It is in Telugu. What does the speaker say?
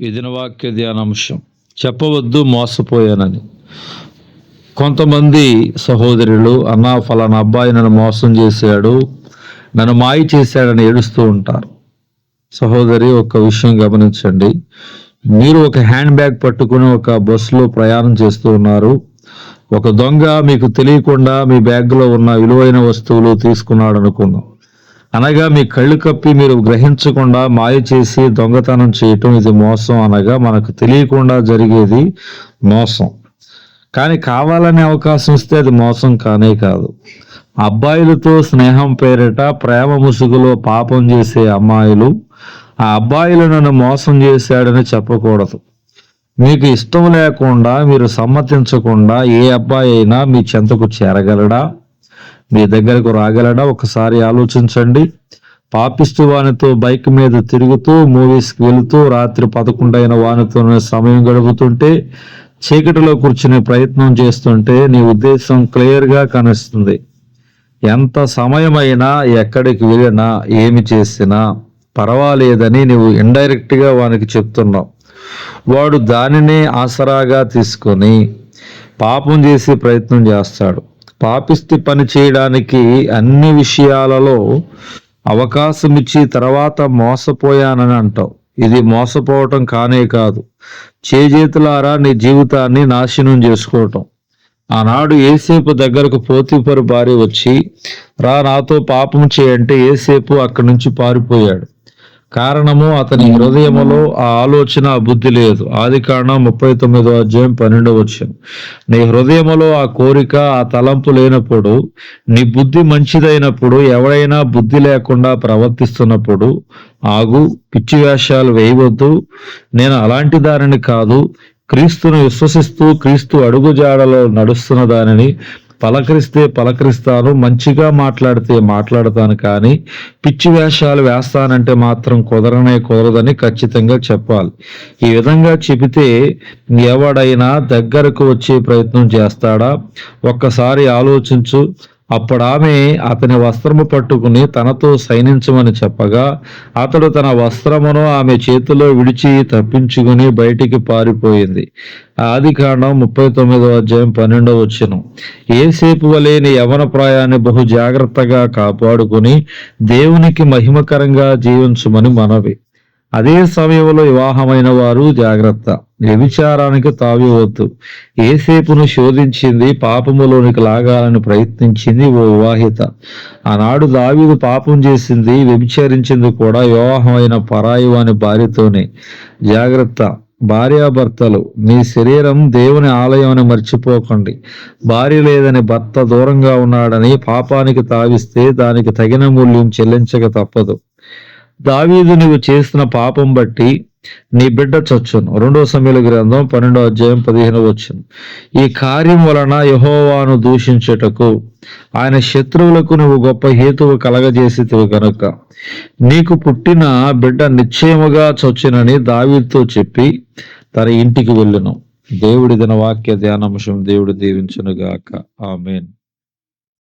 ఈ దినవాక్య ధ్యానాంశం, చెప్పవద్దు మోసపోయానని. కొంతమంది సహోదరులు, అన్నా ఫలానా అబ్బాయి నన్ను మోసం చేశాడు, నన్ను మాయ చేశాడని ఏడుస్తూ ఉంటారు. సహోదరి, ఒక విషయం గమనించండి. మీరు ఒక హ్యాండ్ బ్యాగ్ పట్టుకుని ఒక బస్సులో ప్రయాణం చేస్తూ ఉన్నారు. ఒక దొంగ మీకు తెలియకుండా మీ బ్యాగ్లో ఉన్న విలువైన వస్తువులు తీసుకున్నాడు అనుకుందాం. అనగా మీ కళ్ళు కప్పి మీరు గ్రహించకుండా మాయ చేసి దొంగతనం చేయటం, ఇది మోసం. అనగా మనకు తెలియకుండా జరిగేది మోసం. కానీ కావాలనే అవకాశం ఇస్తే అది మోసం కానే కాదు. అబ్బాయిలతో స్నేహం పేరిట ప్రేమ ముసుగులో పాపం చేసే అమ్మాయిలు, ఆ అబ్బాయిలు నన్ను మోసం చేశాడని చెప్పకూడదు. మీకు ఇష్టం లేకుండా, మీరు సమ్మతించకుండా ఏ అబ్బాయి అయినా మీ చెంతకు చేరగలడా? మీ దగ్గరకు రాగలడా? ఒకసారి ఆలోచించండి. పాపిష్టి వానితో బైక్ మీద తిరుగుతూ, మూవీస్కి వెళుతూ, రాత్రి 11 అయిన వానితోనే సమయం గడుపుతుంటే, చీకటిలో కూర్చునే ప్రయత్నం చేస్తుంటే నీ ఉద్దేశం క్లియర్గా కనిపిస్తుంది. ఎంత సమయమైనా, ఎక్కడికి వెళ్ళినా, ఏమి చేసినా పర్వాలేదని నువ్వు ఇండైరెక్ట్గా వానికి చెప్తున్నావు. వాడు దానినే ఆసరాగా తీసుకొని పాపం చేసే ప్రయత్నం చేస్తాడు. పాపిష్టి పని చేయడానికి అన్ని విషయాలలో అవకాశం ఇచ్చి తర్వాత మోసపోయానని అంటావు. ఇది మోసపోవటం కానే కాదు, చేజేతులారా నీ జీవితాన్ని నాశనం చేసుకోవటం. ఆనాడు యేసేపు దగ్గరకు పోతీఫరు భార్య వచ్చి, రా నాతో పాపం చేయంటే యేసేపు అక్కడి నుంచి పారిపోయాడు. కారణము, అతని హృదయములో ఆ ఆలోచన, ఆ బుద్ధి లేదు. ఆదికాండం 39:12. నీ హృదయములో ఆ కోరిక, ఆ తలంపు లేనప్పుడు, నీ బుద్ధి మంచిదైనప్పుడు, ఎవరైనా బుద్ధి లేకుండా ప్రవర్తిస్తున్నప్పుడు ఆగు, పిచ్చి వేషాలు వేయవద్దు. నేను అలాంటి దానిని కాదు, క్రీస్తును విశ్వసిస్తూ క్రీస్తు అడుగుజాడలో నడుస్తున్న దానిని. పలకరిస్తే పలకరిస్తాను, మంచిగా మాట్లాడితే మాట్లాడతాను, కానీ పిచ్చి వేషాలు వేస్తానంటే మాత్రం కుదరదని ఖచ్చితంగా చెప్పాలి. ఈ విధంగా చెబితే ఎవడైనా దగ్గరకు వచ్చే ప్రయత్నం చేస్తాడా? ఒక్కసారి ఆలోచించు. అప్పుడు ఆమె అతని వస్త్రము పట్టుకుని తనతో సైనించమని చెప్పగా, అతడు తన వస్త్రమును ఆమె చేతిలో విడిచి తప్పించుకుని బయటికి పారిపోయింది. ఆదికాండం 39:12. యేసేపు వలె నీ యవన ప్రాయాన్ని బహు జాగ్రత్తగా కాపాడుకుని దేవునికి మహిమకరంగా జీవించుమని మనవి. అదే సమయంలో వివాహమైన వారు జాగ్రత్త, వ్యభిచారానికి తావివద్దు. యేసేపును శోధించింది, పాపములోనికి లాగాలని ప్రయత్నించింది ఓ వివాహిత. ఆనాడు దావీదు పాపం చేసింది, వ్యభిచరించింది కూడా వివాహమైన పరాయి వాని భార్యతోనే. జాగ్రత్త భార్యాభర్తలు, మీ శరీరం దేవుని ఆలయం అని మర్చిపోకండి. భార్య లేదని, భర్త దూరంగా ఉన్నాడని పాపానికి తావిస్తే దానికి తగిన మూల్యం చెల్లించక తప్పదు. దావీదు, నీవు చేసిన పాపం బట్టి నీ బిడ్డ చచ్చును. 2 సమూయేలు గ్రంథం 12:15. ఈ కార్యం వలన యెహోవాను దూషించుటకు ఆయన శత్రువులకు నువ్వు గొప్ప హేతువు కలగజేసితివి గనుక నీకు పుట్టిన బిడ్డ నిశ్చయముగా చచ్చునని దావీదుతో చెప్పి తన ఇంటికి వెళ్ళును. దేవుడి దిన వాక్య ధ్యానాంశం దేవుడు దీవించునుగాక. ఆమేన్.